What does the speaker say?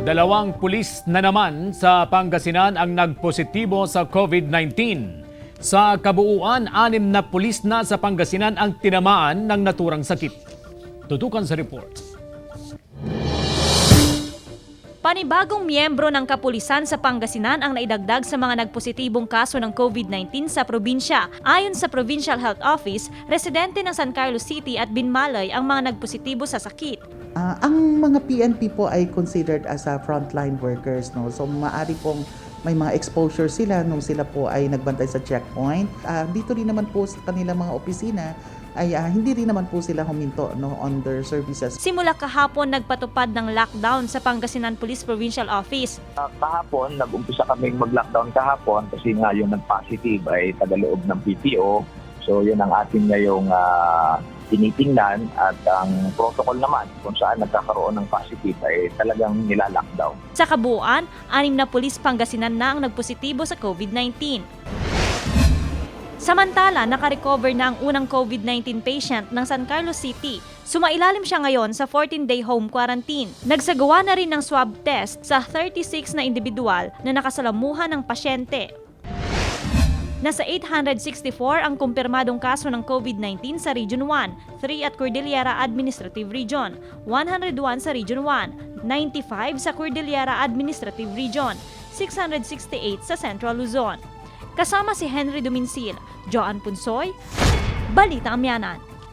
Dalawang pulis na naman sa Pangasinan ang nagpositibo sa COVID-19. Sa kabuuan, 6 na pulis na sa Pangasinan ang tinamaan ng naturang sakit. Tutukan sa report. Panibagong miyembro ng kapulisan sa Pangasinan ang naidagdag sa mga nagpositibong kaso ng COVID-19 sa probinsya. Ayon sa Provincial Health Office, residente ng San Carlos City at Binmalay ang mga nagpositibo sa sakit. Ang mga PNP po ay considered as frontline workers, no? So maaari pong may mga exposure sila nung sila po ay nagbantay sa checkpoint. Dito rin naman po sa kanilang mga opisina ay hindi rin naman po sila huminto, no, on their services. Simula kahapon nagpatupad ng lockdown sa Pangasinan Police Provincial Office. Kahapon, nag-umpisa kaming mag-lockdown kahapon kasi nga yung nag-positive ay tagaloob ng PPO. So yun ang atin ngayong tinitingnan at ang protocol naman kung saan nagkakaroon ng positive ay talagang nila-lockdown. Sa kabuuan, 6 na pulis Pangasinan na ang nagpositibo sa COVID-19. Samantala, nakarecover na ang unang COVID-19 patient ng San Carlos City. Sumailalim siya ngayon sa 14-day home quarantine. Nagsagawa na rin ng swab test sa 36 na individual na nakasalamuhan ng pasyente. Nasa 864 ang kumpirmadong kaso ng COVID-19 sa Region 1, 3 at Cordillera Administrative Region, 101 sa Region 1, 95 sa Cordillera Administrative Region, 668 sa Central Luzon. Kasama si Henry Dumincil, Joan Punsoy, Balita Amyanan.